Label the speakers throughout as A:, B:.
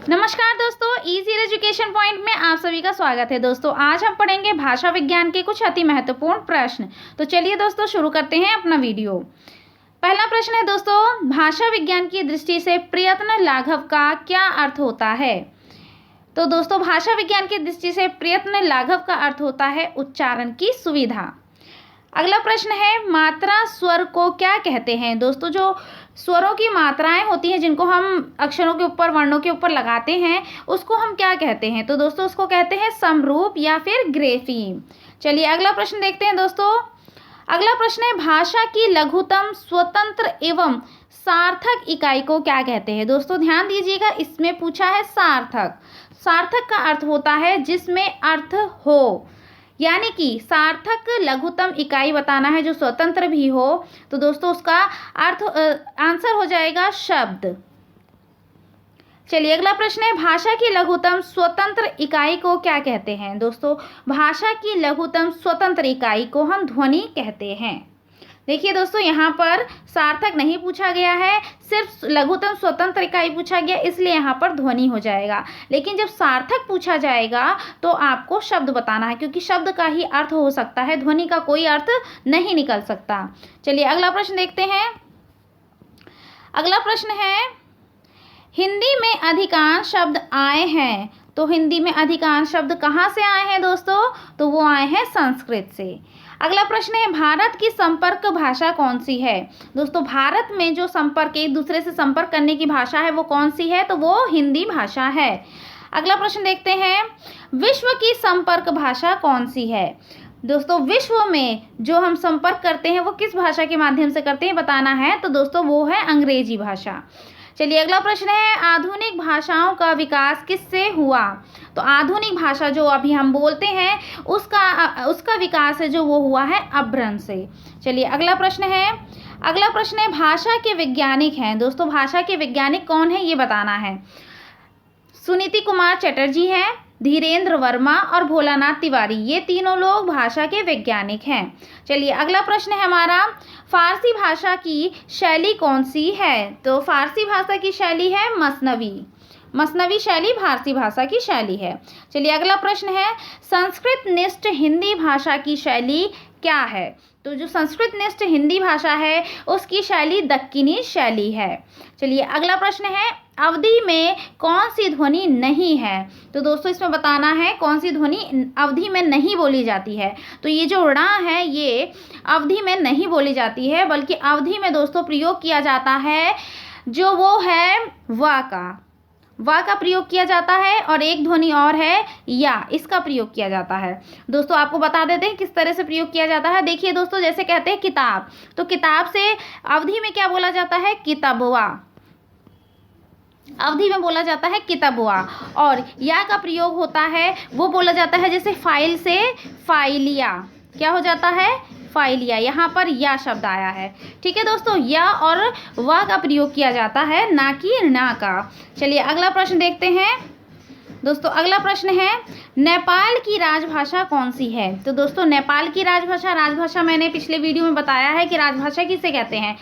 A: नमस्कार दोस्तों, easy education point में आप सभी का स्वागत है। दोस्तों आज हम पढ़ेंगे भाषा विज्ञान के कुछ अति महत्वपूर्ण प्रश्न। तो चलिए दोस्तों शुरू करते हैं अपना वीडियो। पहला प्रश्न है दोस्तों, भाषा विज्ञान की दृष्टि से प्रयत्न लाघव का क्या अर्थ होता है। तो दोस्तों भाषा विज्ञान की दृष्टि से प्रयत्न लाघव का अर्थ होता है उच्चारण की सुविधा। अगला प्रश्न है, मात्रा स्वर को क्या कहते हैं। दोस्तों जो स्वरों की मात्राएं होती हैं जिनको हम अक्षरों के ऊपर वर्णों के ऊपर लगाते हैं उसको हम क्या कहते हैं। तो दोस्तों उसको कहते हैं समरूप या फिर ग्रेफीम। चलिए अगला प्रश्न देखते हैं दोस्तों। अगला प्रश्न है, भाषा की लघुतम स्वतंत्र एवं सार्थक इकाई को क्या कहते हैं। दोस्तों ध्यान दीजिएगा, इसमें पूछा है सार्थक। सार्थक का अर्थ होता है जिसमें अर्थ हो, यानी कि सार्थक लघुतम इकाई बताना है जो स्वतंत्र भी हो। तो दोस्तों उसका अर्थ आंसर हो जाएगा शब्द। चलिए अगला प्रश्न है, भाषा की लघुतम स्वतंत्र इकाई को क्या कहते हैं। दोस्तों भाषा की लघुतम स्वतंत्र इकाई को हम ध्वनि कहते हैं। देखिए दोस्तों यहाँ पर सार्थक नहीं पूछा गया है, सिर्फ लघुतम स्वतंत्र इकाई पूछा गया, इसलिए यहाँ पर ध्वनि हो जाएगा। लेकिन जब सार्थक पूछा जाएगा तो आपको शब्द बताना है, क्योंकि शब्द का ही अर्थ हो सकता है, ध्वनि का कोई अर्थ नहीं निकल सकता। चलिए अगला प्रश्न देखते हैं। अगला प्रश्न है, हिंदी में अधिकांश शब्द आए हैं। तो हिंदी में अधिकांश शब्द कहाँ से आए हैं दोस्तों, तो वो आए हैं संस्कृत से। अगला प्रश्न है, भारत की संपर्क भाषा कौन सी है। दोस्तों भारत में जो संपर्क, एक दूसरे से संपर्क करने की भाषा है वो कौन सी है, तो वो हिंदी भाषा है। अगला प्रश्न देखते हैं, विश्व की संपर्क भाषा कौन सी है। दोस्तों विश्व में जो हम संपर्क करते हैं वो किस भाषा के माध्यम से करते हैं बताना है, तो दोस्तों वो है अंग्रेजी भाषा। चलिए अगला प्रश्न है, आधुनिक भाषाओं का विकास किससे हुआ। तो आधुनिक भाषा जो अभी हम बोलते हैं उसका विकास है जो वो हुआ है अपभ्रंश से। चलिए अगला प्रश्न है, भाषा के वैज्ञानिक हैं। दोस्तों भाषा के वैज्ञानिक कौन है ये बताना है। सुनीति कुमार चटर्जी हैं, धीरेन्द्र वर्मा और भोलानाथ तिवारी, ये तीनों लोग भाषा के वैज्ञानिक हैं। चलिए अगला प्रश्न है हमारा, फारसी भाषा की शैली कौन सी है। तो फारसी भाषा की शैली है मसनवी शैली फारसी भाषा की शैली है। चलिए अगला प्रश्न है, संस्कृत निष्ठ हिंदी भाषा की शैली क्या है। तो जो संस्कृत निष्ठ हिंदी भाषा है उसकी शैली दक्कनी शैली है। चलिए अगला प्रश्न है, अवधि में कौन सी ध्वनि नहीं है। तो दोस्तों इसमें बताना है कौन सी ध्वनि अवधि में नहीं बोली जाती है। तो ये जो ड़ा है ये अवधि में नहीं बोली जाती है, बल्कि अवधि में दोस्तों प्रयोग किया जाता है जो वो है वा का प्रयोग किया जाता है, और एक ध्वनि और है या, इसका प्रयोग किया जाता है। दोस्तों आपको बता देते हैं किस तरह से प्रयोग किया जाता है। देखिए दोस्तों, जैसे कहते हैं किताब, तो किताब से अवधि में क्या बोला जाता है, किताबवा, अवधि में बोला जाता है किताबवा। और या का प्रयोग होता है वो बोला जाता है जैसे फाइल से फाइलिया, क्या हो जाता है, फाइलिया, यहाँ पर या शब्द आया है। ठीक है दोस्तों, या और वा का प्रयोग किया जाता है, ना कि ना का। चलिए अगला प्रश्न देखते हैं। दोस्तों अगला प्रश्न है, नेपाल की राजभाषा कौन सी है। तो दोस्तों नेपाल की राजभाषा मैंने पिछले वीडियो में बताया है कि राजभाषा किसे कहते हैं,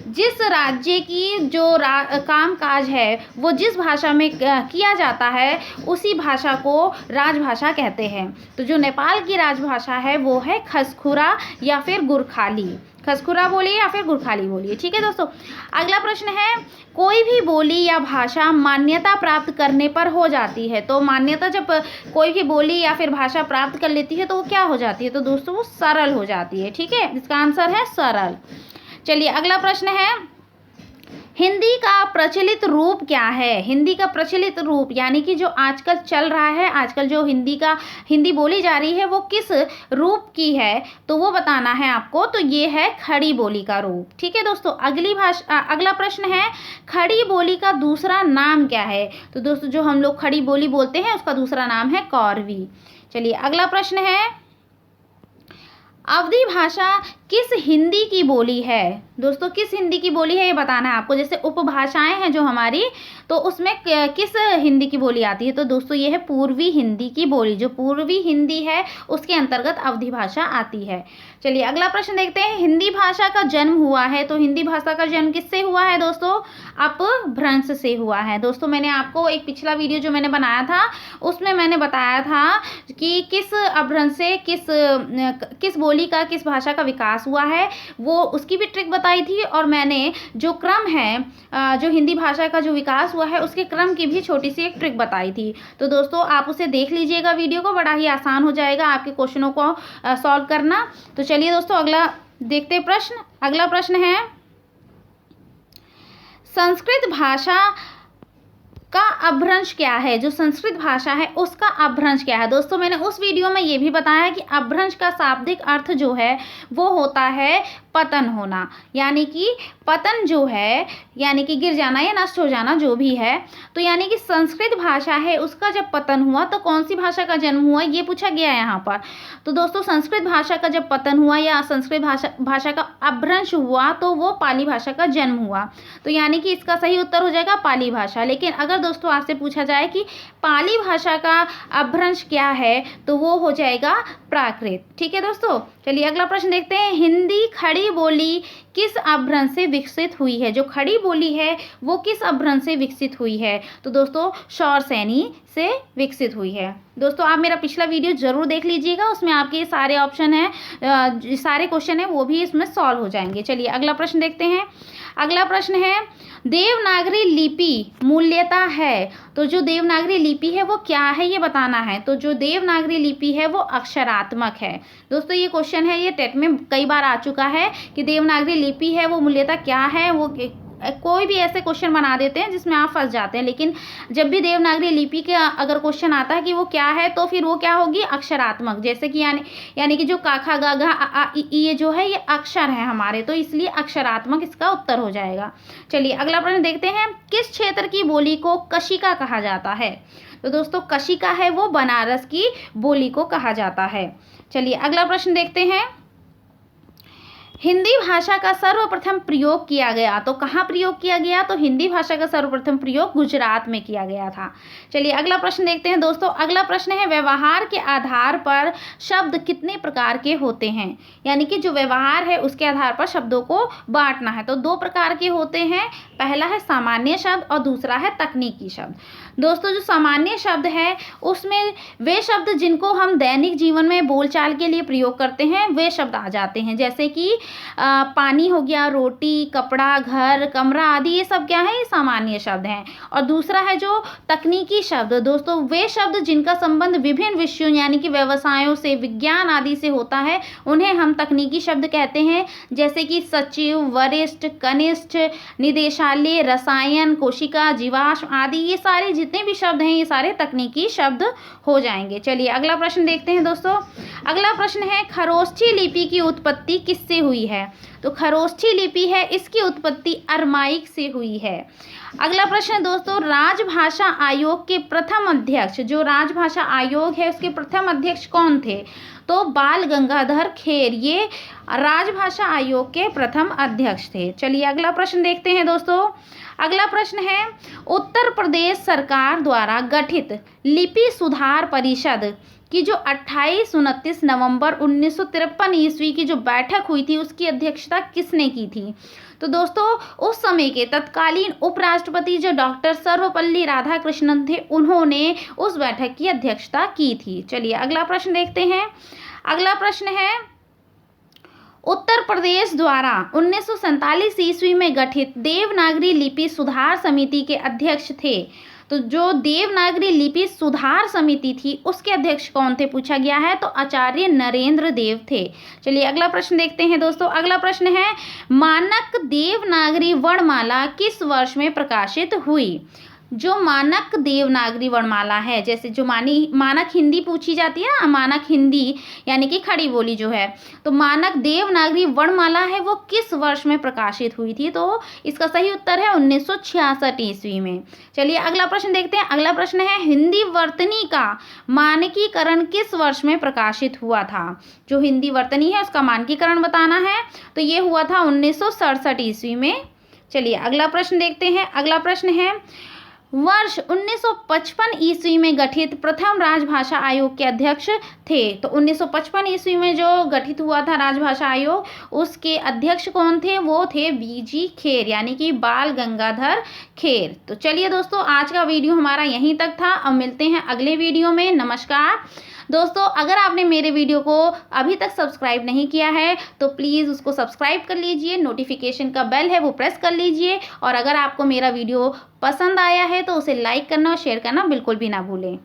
A: जिस राज्य की जो कामकाज है वो जिस भाषा में किया जाता है उसी भाषा को राजभाषा कहते हैं। तो जो नेपाल की राजभाषा है वो है खसखुरा या फिर गुरखाली, खसखुरा बोलिए या फिर गुरखाली बोलिए। ठीक है दोस्तों, अगला प्रश्न है, कोई भी बोली या भाषा मान्यता प्राप्त करने पर हो जाती है। तो मान्यता जब कोई भी बोली या फिर भाषा प्राप्त कर लेती है तो वो क्या हो जाती है, तो दोस्तों वो सरल हो जाती है। ठीक है, इसका आंसर है सरल। चलिए अगला प्रश्न है, हिंदी का प्रचलित रूप क्या है। हिंदी का प्रचलित रूप यानी कि जो आजकल चल रहा है, आजकल जो हिंदी बोली जा रही है वो किस रूप की है, तो वो बताना है आपको। तो ये है खड़ी बोली का रूप। ठीक है दोस्तों, अगला प्रश्न है, खड़ी बोली का दूसरा नाम क्या है। तो दोस्तों जो हम लोग खड़ी बोली बोलते हैं उसका दूसरा नाम है कौरवी। चलिए अगला प्रश्न है, अवधी भाषा किस हिंदी की बोली है? दोस्तों किस हिंदी की बोली है ये बताना है आपको। जैसे उपभाषाएं हैं जो हमारी, तो उसमें किस हिंदी की बोली आती है? तो दोस्तों ये है पूर्वी हिंदी की बोली। जो पूर्वी हिंदी है उसके अंतर्गत अवधी भाषा आती है। चलिए अगला प्रश्न देखते हैं। हिंदी भाषा का जन्म हुआ है, तो हिंदी भाषा का जन्म किससे हुआ है दोस्तों? अपभ्रंश से हुआ है। दोस्तों मैंने आपको एक पिछला वीडियो जो मैंने बनाया था उसमें मैंने बताया था कि किस अपभ्रंश से किस बोली का, किस भाषा का विकास हुआ है, वो उसकी भी ट्रिक बताई थी। और मैंने जो क्रम है, जो हिंदी भाषा का जो विकास हुआ है उसके क्रम की भी छोटी सी एक ट्रिक बताई थी। तो दोस्तों आप उसे देख लीजिएगा वीडियो को, बड़ा ही आसान हो जाएगा आपके क्वेश्चनों को सॉल्व करना। तो चलिए दोस्तों अगला देखते हैं प्रश्न। अगला प्रश्न है, संस्कृत भाषा का अपभ्रंश क्या है? जो संस्कृत भाषा है उसका अपभ्रंश क्या है? दोस्तों मैंने उस वीडियो में ये भी बताया कि अपभ्रंश का शाब्दिक अर्थ जो है वो होता है पतन होना, यानी कि पतन जो है यानी कि गिर जाना या नष्ट हो जाना जो भी है। तो यानी कि संस्कृत भाषा है उसका जब पतन हुआ तो कौन सी भाषा का जन्म हुआ ये पूछा गया है यहाँ पर। तो दोस्तों संस्कृत भाषा का जब पतन हुआ या संस्कृत भाषा का अपभ्रंश हुआ तो वो पाली भाषा का जन्म हुआ। तो यानी कि इसका सही उत्तर हो जाएगा पाली भाषा। लेकिन अगर दोस्तों आपसे पूछा जाए कि पाली भाषा का अपभ्रंश क्या है तो वो हो जाएगा प्राकृत। ठीक है दोस्तों, चलिए अगला प्रश्न देखते हैं। हिंदी खड़ी बोली किस अपभ्रंश से विकसित हुई है? जो खड़ी बोली है वो किस अपभ्रंश से विकसित हुई है? तो दोस्तों शौरसैनी से विकसित हुई है। दोस्तों आप मेरा पिछला वीडियो जरूर देख लीजिएगा, उसमें आपके सारे ऑप्शन हैं, सारे क्वेश्चन हैं वो भी इसमें सॉल्व हो जाएंगे। चलिए अगला प्रश्न देखते हैं। अगला प्रश्न है, देवनागरी लिपि मूल्यता है, तो जो देवनागरी लिपि है वो क्या है ये बताना है। तो जो देवनागरी लिपि है वो अक्षरात्मक है। दोस्तों ये क्वेश्चन है, ये टेट में कई बार आ चुका है कि देवनागरी लिपि है वो मूल्यता क्या है। वो कोई भी ऐसे क्वेश्चन बना देते हैं जिसमें आप फंस जाते हैं, लेकिन जब भी देवनागरी लिपि के अगर क्वेश्चन आता है कि वो क्या है तो फिर वो क्या होगी? अक्षरात्मक। जैसे कि यानी कि जो का खा गा घा आ आ इ ये जो है ये अक्षर है हमारे, तो इसलिए अक्षरात्मक इसका उत्तर हो जाएगा। चलिए अगला प्रश्न देखते हैं। किस क्षेत्र की बोली को कशिका कहा जाता है? तो दोस्तों कशिका है वो बनारस की बोली को कहा जाता है। चलिए अगला प्रश्न देखते हैं। हिंदी भाषा का सर्वप्रथम प्रयोग किया गया, तो कहाँ प्रयोग किया गया? तो हिंदी भाषा का सर्वप्रथम प्रयोग गुजरात में किया गया था। चलिए अगला प्रश्न देखते हैं दोस्तों। अगला प्रश्न है, व्यवहार के आधार पर शब्द कितने प्रकार के होते हैं? यानी कि जो व्यवहार है उसके आधार पर शब्दों को बांटना है। तो दो प्रकार के होते हैं, पहला है सामान्य शब्द और दूसरा है तकनीकी शब्द। दोस्तों जो सामान्य शब्द है उसमें वे शब्द जिनको हम दैनिक जीवन में बोलचाल के लिए प्रयोग करते हैं वे शब्द आ जाते हैं। जैसे कि पानी हो गया, रोटी, कपड़ा, घर, कमरा आदि, ये सब क्या है? ये सामान्य शब्द हैं। और दूसरा है जो तकनीकी शब्द। दोस्तों वे शब्द जिनका संबंध विभिन्न विषयों यानी कि व्यवसायों से, विज्ञान आदि से होता है उन्हें हम तकनीकी शब्द कहते हैं। जैसे कि सचिव, वरिष्ठ, कनिष्ठ, निदेशालय, रसायन, कोशिका, जीवाश्म आदि, ये सारे जितने भी शब्द हैं ये सारे तकनीकी शब्द हो जाएंगे। चलिए अगला प्रश्न देखते हैं दोस्तों। अगला प्रश्न है, खरोष्ठी लिपि की उत्पत्ति किससे हुई है? तो खरोष्ठी लिपि है इसकी उत्पत्ति अरमाइक से हुई है। अगला प्रश्न दोस्तों, राजभाषा आयोग के प्रथम अध्यक्ष, जो राजभाषा आयोग है उसके प्रथम अध्यक्ष कौन थे? तो बाल गंगाधर खेर, ये राजभाषा आयोग के प्रथम अध्यक्ष थे। चलिए अगला प्रश्न देखते हैं दोस्तों। अगला प्रश्न है, उत्तर प्रदेश सरकार द्वारा गठित लिपि सुधार परिषद की जो 28-29 नवंबर 1953 ईस्वी की जो बैठक हुई थी उसकी अध्यक्षता किसने की थी? तो दोस्तों उस समय के तत्कालीन उपराष्ट्रपति जो डॉक्टर सर्वपल्ली राधाकृष्णन थे उन्होंने उस बैठक की अध्यक्षता की थी। चलिए अगला प्रश्न देखते हैं। अगला प्रश्न है, उत्तर प्रदेश द्वारा 1947 ईस्वी में गठित देवनागरी लिपि सुधार समिति के अध्यक्ष थे। तो जो देवनागरी लिपि सुधार समिति थी उसके अध्यक्ष कौन थे पूछा गया है? तो आचार्य नरेंद्र देव थे। चलिए अगला प्रश्न देखते हैं दोस्तों। अगला प्रश्न है, मानक देवनागरी वर्णमाला किस वर्ष में प्रकाशित हुई? जो मानक देवनागरी वर्णमाला है, जैसे जो मानक हिंदी पूछी जाती है ना, मानक हिंदी यानी कि खड़ी बोली जो है, तो मानक देवनागरी वर्णमाला है वो किस वर्ष में प्रकाशित हुई थी? तो इसका सही उत्तर है 1966 ईस्वी में। चलिए अगला प्रश्न देखते हैं। अगला प्रश्न है हिंदी वर्तनी का मानकीकरण किस वर्ष में प्रकाशित हुआ था? जो हिंदी वर्तनी है उसका मानकीकरण बताना है, तो ये हुआ था 1967 ईस्वी में। चलिए अगला प्रश्न देखते हैं। अगला प्रश्न है वर्ष 1955 ईस्वी में गठित प्रथम राजभाषा आयोग के अध्यक्ष थे। तो 1955 ईस्वी में जो गठित हुआ था राजभाषा आयोग, उसके अध्यक्ष कौन थे? वो थे बीजी खेर, यानी कि बाल गंगाधर खेर। तो चलिए दोस्तों, आज का वीडियो हमारा यहीं तक था। अब मिलते हैं अगले वीडियो में। नमस्कार दोस्तों, अगर आपने मेरे वीडियो को अभी तक सब्सक्राइब नहीं किया है तो प्लीज़ उसको सब्सक्राइब कर लीजिए, नोटिफिकेशन का बेल है वो प्रेस कर लीजिए, और अगर आपको मेरा वीडियो पसंद आया है तो उसे लाइक करना और शेयर करना बिल्कुल भी ना भूलें।